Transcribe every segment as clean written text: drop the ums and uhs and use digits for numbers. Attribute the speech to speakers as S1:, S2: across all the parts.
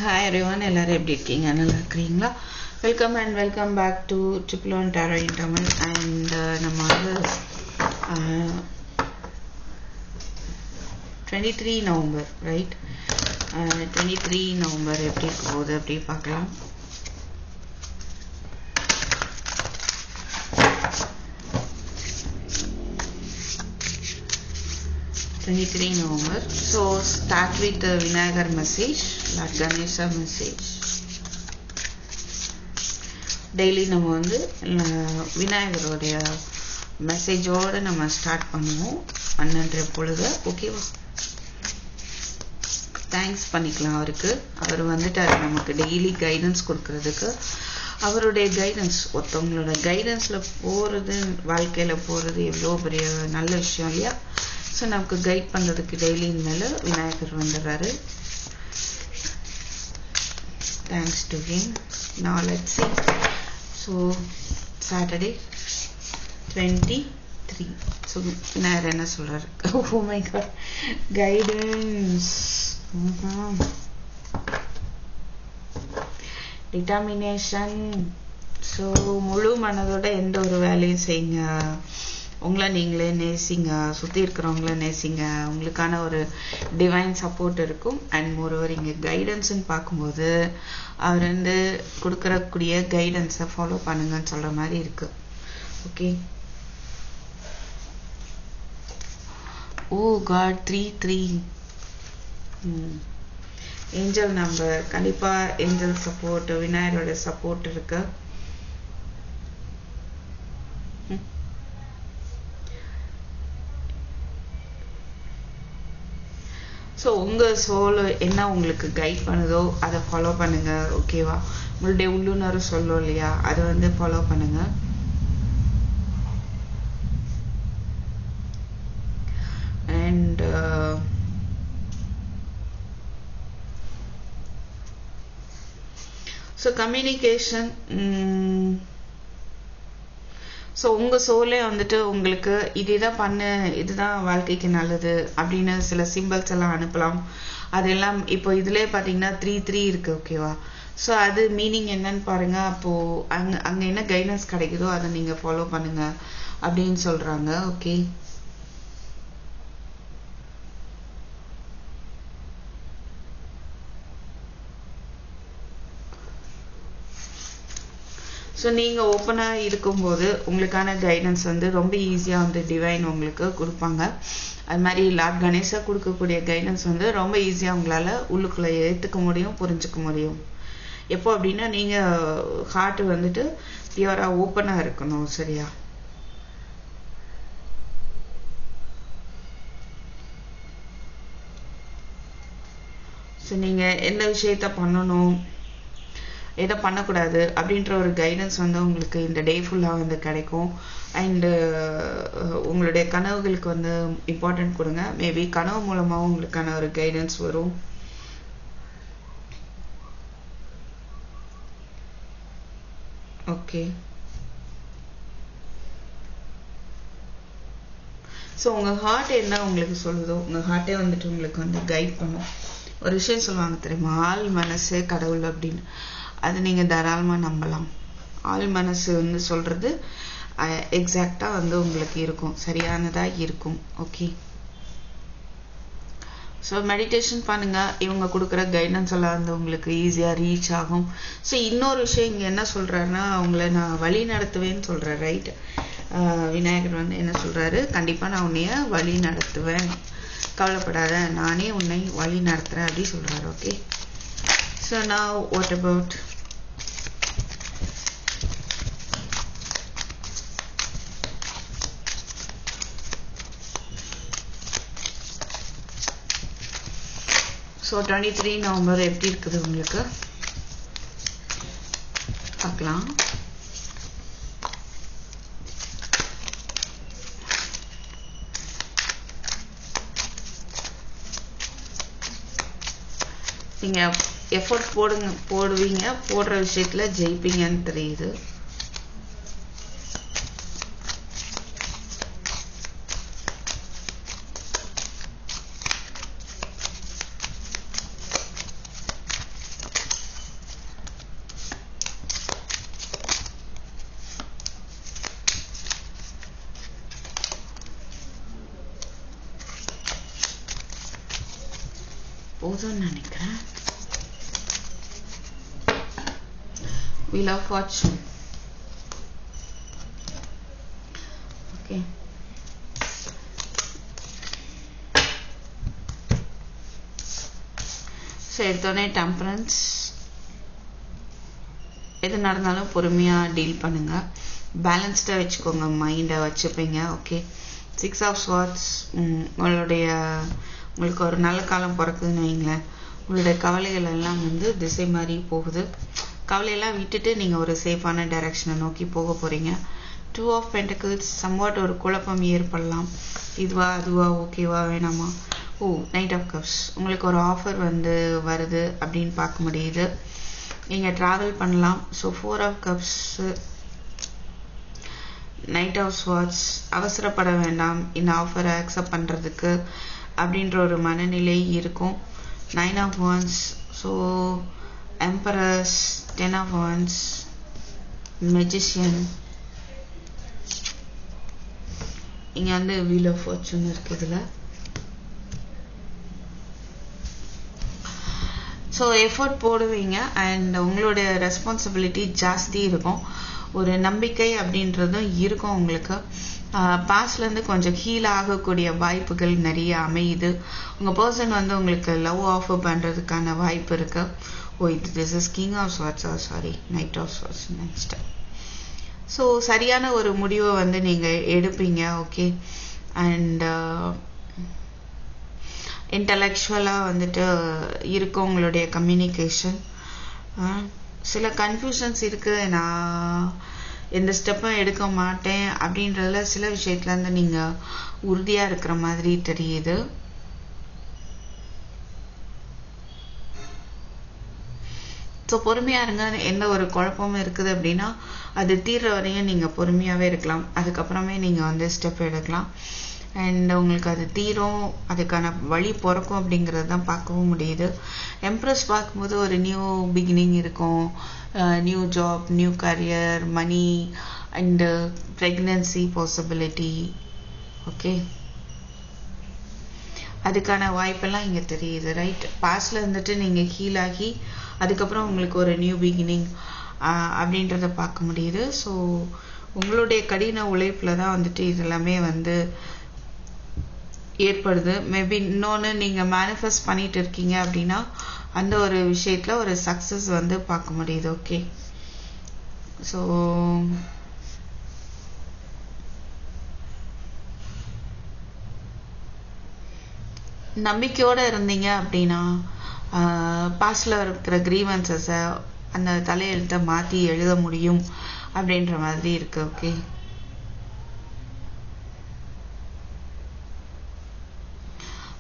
S1: Hi everyone, எல்லாரும் எப்படி இருக்கீங்க? நல்லா இருக்கீங்களா? Welcome and welcome back to Triple One Tarot in Tamil and நம்ம வந்து 23 நவம்பர் ரைட் 23 நவம்பர் எப்படி போகுது அப்படி பார்க்கலாம். November. So start with the Vinayagar message, Lord Ganesha message. Daily நம்ம வந்து விநாயகருடைய மெசேஜோட நம்ம ஸ்டார்ட் பண்ணுவோம் 12 பொழுது. ஓகேவா? தேங்க்ஸ் பண்ணிக்கலாம் அவருக்கு. அவர் வந்துட்டாரு நமக்கு டெய்லி கைடன்ஸ் கொடுக்கறதுக்கு. அவருடைய கைடன்ஸ், ஒருத்தவங்களோட கைடன்ஸ்ல போறது, வாழ்க்கையில போறது எவ்வளோ பெரிய நல்ல விஷயம் இல்லையா? ஸோ நமக்கு கைட் பண்ணுறதுக்கு டெய்லி மேலே விநாயகர் வந்துடுறாரு. Thanks to him. Now let's see. So Saturday 23. So Vinayagar என்ன சொல்கிறாரு? Oh my God, guidance, determination. So முழு மனதோட எந்த ஒரு வேலையும் செய்யுங்க. உங்களை நீங்களே நேசிங்க, சுற்றி இருக்கிறவங்கள நேசிங்க. உங்களுக்கான ஒரு டிவைன் சப்போர்ட் இருக்கும். அண்ட் மோரோவர் இங்கே கைடன்ஸ்ன்னு பார்க்கும்போது அவர் வந்து கொடுக்கறக்கூடிய கைடன்ஸை ஃபாலோ பண்ணுங்கன்னு சொல்கிற மாதிரி இருக்கு. ஓகே. ஓ காட், 3 ஏஞ்சல் நம்பர். கண்டிப்பாக ஏஞ்சல் சப்போர்ட், விநாயகரோட சப்போர்ட் இருக்கு. ஸோ உங்கள் சோல் என்ன உங்களுக்கு கைட் பண்ணுதோ அதை ஃபாலோ பண்ணுங்க. ஓகேவா? உங்களுடைய உள்ளுணர்வு சொல்லும் இல்லையா, அதை வந்து ஃபாலோ பண்ணுங்க. And so communication. ஸோ உங்கள் சோலே வந்துட்டு உங்களுக்கு இதுதான் பண்ணு, இதுதான் வாழ்க்கைக்கு நல்லது அப்படின்னு சில சிம்பிள்ஸ் எல்லாம் அனுப்பலாம். அதெல்லாம் இப்போ இதுலேயே பார்த்தீங்கன்னா 3 இருக்கு. ஓகேவா? ஸோ அது மீனிங் என்னன்னு பாருங்க. அப்போது அங்கே என்ன கைடன்ஸ் கிடைக்குதோ அதை நீங்கள் ஃபாலோ பண்ணுங்க அப்படின்னு சொல்கிறாங்க. ஓகே. ஸோ நீங்கள் ஓப்பனாக இருக்கும்போது உங்களுக்கான கைடன்ஸ் வந்து ரொம்ப ஈஸியாக வந்து டிவைன் உங்களுக்கு கொடுப்பாங்க. அது மாதிரி லார்ட் கணேசா கொடுக்கக்கூடிய கைடன்ஸ் வந்து ரொம்ப ஈஸியாக உங்களால் உள்ளுக்குள்ளே ஏற்றுக்க முடியும், புரிஞ்சுக்க முடியும். எப்போ அப்படின்னா நீங்கள் ஹார்ட் வந்துட்டு பியூராக ஓப்பனாக இருக்கணும். சரியா? ஸோ நீங்கள் எந்த விஷயத்த பண்ணணும், எதை பண்ணக்கூடாது அப்படின்ற ஒரு கைடன்ஸ் வந்து உங்களுக்கு இந்த டே ஃபுல்லாக வந்து கிடைக்கும். அண்டு உங்களுடைய கனவுகளுக்கு வந்து இம்பார்ட்டன்ட் கொடுங்க. மேபி கனவு மூலமாகவும் உங்களுக்கான ஒரு கைடன்ஸ் வரும். ஓகே. ஸோ உங்கள் ஹார்ட் என்ன உங்களுக்கு சொல்லுதோ, உங்கள் ஹார்ட்டே வந்துட்டு உங்களுக்கு வந்து கைட் பண்ணும். ஒரு விஷயம் சொல்லுவாங்க தெரியுமா, ஆள் மனசே கடவுள் அப்படின்னு. அது நீங்கள் தாராளமாக நம்பலாம். ஆள் மனசு வந்து சொல்கிறது எக்ஸாக்டாக வந்து உங்களுக்கு இருக்கும், சரியானதாக இருக்கும். ஓகே. ஸோ மெடிடேஷன் பண்ணுங்கள். இவங்க கொடுக்குற கைடன்ஸ் எல்லாம் வந்து உங்களுக்கு ஈஸியாக ரீச் ஆகும். ஸோ இன்னொரு விஷயம் இங்கே என்ன சொல்கிறாருன்னா, அவங்கள நான் வழி நடத்துவேன்னு சொல்கிறேன். ரைட்? விநாயகர் வந்து என்ன சொல்கிறாரு? கண்டிப்பாக நான் உன்னைய வழி நடத்துவேன், கவலைப்படாத, நானே உன்னை வழி நடத்துகிறேன் அப்படி சொல்கிறாரு. ஓகே. ஸோ நான் வாட் அபவுட் ஸோ 23 நவம்பர் எப்படி இருக்குது உங்களுக்கு பார்க்கலாம். நீங்கள் எஃபோர்ட் போடுவீங்க, போடுற விஷயத்தில் ஜெயிப்பீங்கன்னு தெரியுது. போதும்னு நினைக்கிறேன். Wheel of Fortune. Okay. So எடுத்தோடனே டெம்பரன்ஸ். எது நடந்தாலும் பொறுமையாக டீல் பண்ணுங்க, பேலன்ஸ்டாக வச்சுக்கோங்க, மைண்டை வச்சுப்பீங்க. ஓகே. 6 of Swords. உங்களுக்கு ஒரு நல்ல காலம் பிறக்குதுன்னு வைங்களேன். உங்களுடைய கவலைகள் எல்லாம் வந்து திசை மாறி போகுது. கவலையெல்லாம் விட்டுட்டு நீங்கள் ஒரு சேஃபான டைரக்ஷனை நோக்கி போக போகிறீங்க. 2 of Pentacles. சம்வாட் ஒரு குழப்பம் ஏற்படலாம். இதுவா அதுவா, ஓகேவா வேணாமா. Knight of Cups. உங்களுக்கு ஒரு ஆஃபர் வந்து வருது அப்படின்னு பார்க்க முடியுது. நீங்கள் ட்ராவல் பண்ணலாம். So 4 of Cups. Knight of Swords. அவசரப்பட வேண்டாம் இந்த ஆஃபரை அக்செப்ட் பண்ணுறதுக்கு அப்படின்ற ஒரு மனநிலை இருக்கும். 9 of Wands. So Empress. 10 of Wands. Magician. இங்கே வந்து Wheel of Fortune இருக்குதுல. ஸோ எஃபர்ட் போடுவீங்க அண்ட் உங்களுடைய ரெஸ்பான்சிபிலிட்டி ஜாஸ்தி இருக்கும். ஒரு நம்பிக்கை அப்படின்றதும் இருக்கும் உங்களுக்கு. பாஸ்ட்லேருந்து கொஞ்சம் ஹீல் ஆகக்கூடிய வாய்ப்புகள் நிறைய அமையுது. உங்கள் பர்சன் வந்து உங்களுக்கு லவ் ஆஃபர் பண்ணுறதுக்கான வாய்ப்பு இருக்குது. This is king of swords, sorry knight of swords next. So சரியான ஒரு முடிவை வந்து நீங்கள் எடுப்பீங்க. ஓகே. அண்ட் இன்டலெக்சுவலாக வந்துட்டு இருக்கும் உங்களுடைய கம்யூனிகேஷன். சில கன்ஃபியூஷன்ஸ் இருக்குது, நான் எந்த ஸ்டெப்பும் எடுக்க மாட்டேன் அப்படின்றதுல சில விஷயத்துலேருந்து நீங்கள் உறுதியாக இருக்கிற மாதிரி தெரியுது. ஸோ பொறுமையாக இருங்க. எந்த ஒரு குழப்பமும் இருக்குது அப்படின்னா அது தீர்ற வரையும் நீங்கள் பொறுமையாகவே இருக்கலாம். அதுக்கப்புறமே நீங்கள் வந்து ஸ்டெப் எடுக்கலாம். அண்ட் உங்களுக்கு அது தீரும், அதுக்கான வழி பிறக்கும் அப்படிங்கிறது தான் பார்க்கவும் முடியுது. எம்ப்ரஸ் பார்க்கும்போது ஒரு நியூ பிகினிங் இருக்கும். New job, new career, money and pregnancy possibility. Okay. அதுக்கான வாய்ப்பெல்லாம் இங்கே தெரியுது. ரைட். பாஸ்டில் இருந்துட்டு நீங்கள் ஹீல் ஆகி அதுக்கப்புறம் உங்களுக்கு ஒரு நியூ பிகினிங் அப்படின்றத பார்க்க முடியுது. ஸோ உங்களுடைய கடின உழைப்பில் தான் வந்துட்டு இதெல்லாமே வந்து ஏற்படுது. மேபி இன்னொன்று நீங்கள் மேனிஃபெஸ்ட் பண்ணிட்டு இருக்கீங்க அப்படின்னா அந்த ஒரு விஷயத்தில் ஒரு சக்ஸஸ் வந்து பார்க்க முடியுது. ஓகே. ஸோ நம்பிக்கையோடு இருந்தீங்க அப்படின்னா பாஸ்டில் இருக்கிற கிரீவன்சஸை அந்த தலையெழுத்தை மாற்றி எழுத முடியும் அப்படின்ற மாதிரி இருக்கு. ஓகே.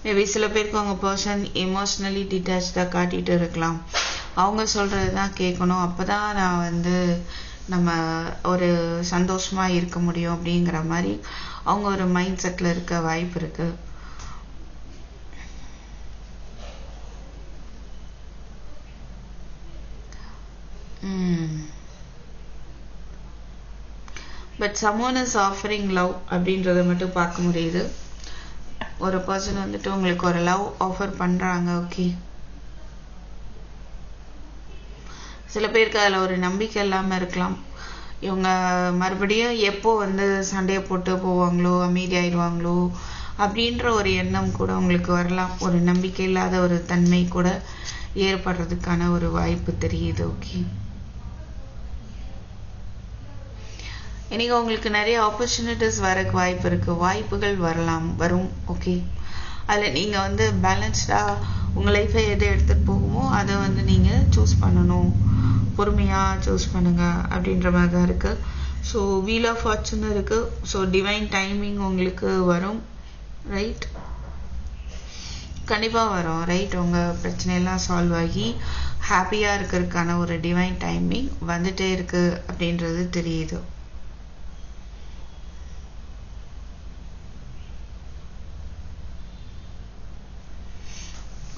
S1: மேபி சில பேருக்கு அவங்க பர்சன் எமோஷ்னலி டிட்டாச்சாக காட்டிகிட்டு இருக்கலாம். அவங்க சொல்கிறது தான் கேட்கணும், அப்போ தான் நான் வந்து நம்ம ஒரு சந்தோஷமாக இருக்க முடியும் அப்படிங்கிற மாதிரி அவங்க ஒரு மைண்ட் செட்டில் இருக்க வாய்ப்பு இருக்குது. But someone is offering love அப்படின்றத மட்டும் பார்க்க முடியுது. ஒரு பர்சன் வந்துட்டு உங்களுக்கு ஒரு லவ் ஆஃபர் பண்ணுறாங்க. ஓகே. சில பேருக்கு அதில் ஒரு நம்பிக்கை இல்லாமல் இருக்கலாம். இவங்க மறுபடியும் எப்போ வந்து சண்டையை போட்டு போவாங்களோ, அமைதியாயிடுவாங்களோ அப்படின்ற ஒரு எண்ணம் கூட உங்களுக்கு வரலாம். ஒரு நம்பிக்கை இல்லாத ஒரு தன்மை கூட ஏற்படுறதுக்கான ஒரு வாய்ப்பு தெரியுது. ஓகே. இன்னைக்கு உங்களுக்கு நிறைய ஆப்பர்ச்சுனிட்டிஸ் வரக்கு வாய்ப்பு இருக்குது. வாய்ப்புகள் வரும். ஓகே. அதில் நீங்கள் வந்து பேலன்ஸ்டாக உங்கள் லைஃப்பை எதை எடுத்துகிட்டு போகுமோ அதை வந்து நீங்கள் சூஸ் பண்ணணும். பொறுமையாக சூஸ் பண்ணுங்கள் அப்படின்ற மாதிரி தான் இருக்குது. ஸோ வீல் ஆஃப் ஃபார்ச்சூன் இருக்குது. ஸோ டிவைன் டைமிங் உங்களுக்கு வரும். ரைட். கண்டிப்பாக வரும். ரைட். உங்கள் பிரச்சனையெல்லாம் சால்வ் ஆகி ஹாப்பியாக இருக்கிறதுக்கான ஒரு டிவைன் டைமிங் வந்துட்டே இருக்குது அப்படின்றது தெரியுது.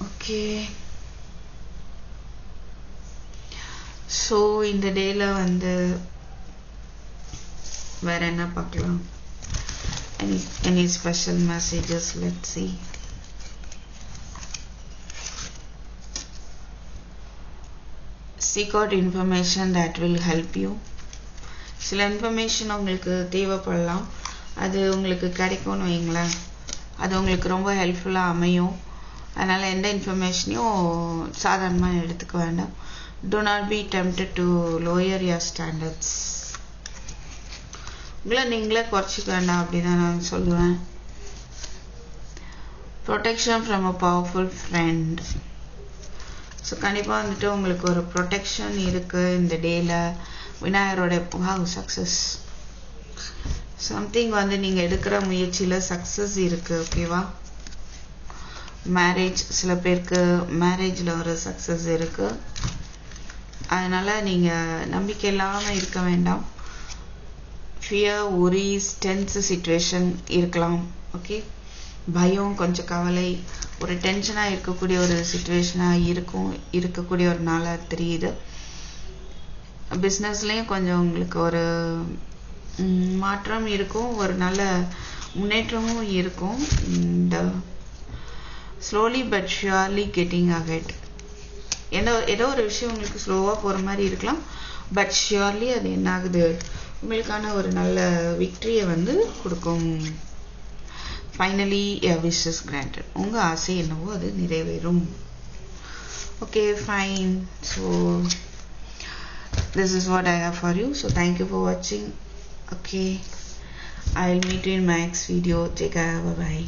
S1: ஓகே. ஸோ இந்த டேல வந்து வேற என்ன பார்க்கலாம்? any special messages? Let's see. seek out information that will help you. சில இன்ஃபர்மேஷன் உங்களுக்கு தேவைப்படலாம், அது உங்களுக்கு கிடைக்கும்னு வைங்களேன், அது உங்களுக்கு ரொம்ப ஹெல்ப்ஃபுல்லாக அமையும். அதனால் எந்த இன்ஃபர்மேஷனையும் சாதாரணமாக எடுத்துக்க வேண்டாம். Do not be tempted to lower your standards. உங்களை நீங்களே குறைச்சிக்க வேண்டாம் அப்படின்னு தான் நான் சொல்லுவேன். Protection from a powerful friend. So கண்டிப்பாக வந்துட்டு உங்களுக்கு ஒரு ப்ரொடெக்ஷன் இருக்குது இந்த டேயில். விநாயகரோட சக்ஸஸ் சம்திங் வந்து நீங்கள் எடுக்கிற முயற்சியில் சக்ஸஸ் இருக்குது. ஓகேவா? மேரேஜ், சில பேருக்கு மேரேஜில் ஒரு சக்ஸஸ் இருக்குது. அதனால் நீங்கள் நம்பிக்கை இல்லாமல் இருக்க வேண்டாம். ஃபியர், ஒரிஸ், டென்ஸ் சிச்சுவேஷன் இருக்கலாம். ஓகே, பயம், கொஞ்சம் கவலை, ஒரு டென்ஷனாக இருக்கக்கூடிய ஒரு சிச்சுவேஷனாக இருக்கக்கூடிய ஒரு நாளாக தெரியுது. பிஸ்னஸ்லேயும் கொஞ்சம் உங்களுக்கு ஒரு மாற்றம் இருக்கும், ஒரு நல்ல முன்னேற்றமும் இருக்கும். இந்த slowly but surely getting ahead. ஏதோ ஒரு விஷயம் உங்களுக்கு ஸ்லோவாக போகிற மாதிரி இருக்கலாம், பட் ஷுவர்லி அது என்ன ஆகுது, உங்களுக்கான ஒரு நல்ல விக்டரியை வந்து கொடுக்கும். Finally your wish is granted. உங்கள் ஆசை என்னவோ அது நிறைவேறும். Okay, fine. So this is what I have for you. So thank you for watching. Okay, I'll meet you in my next video. Take care. Bye bye.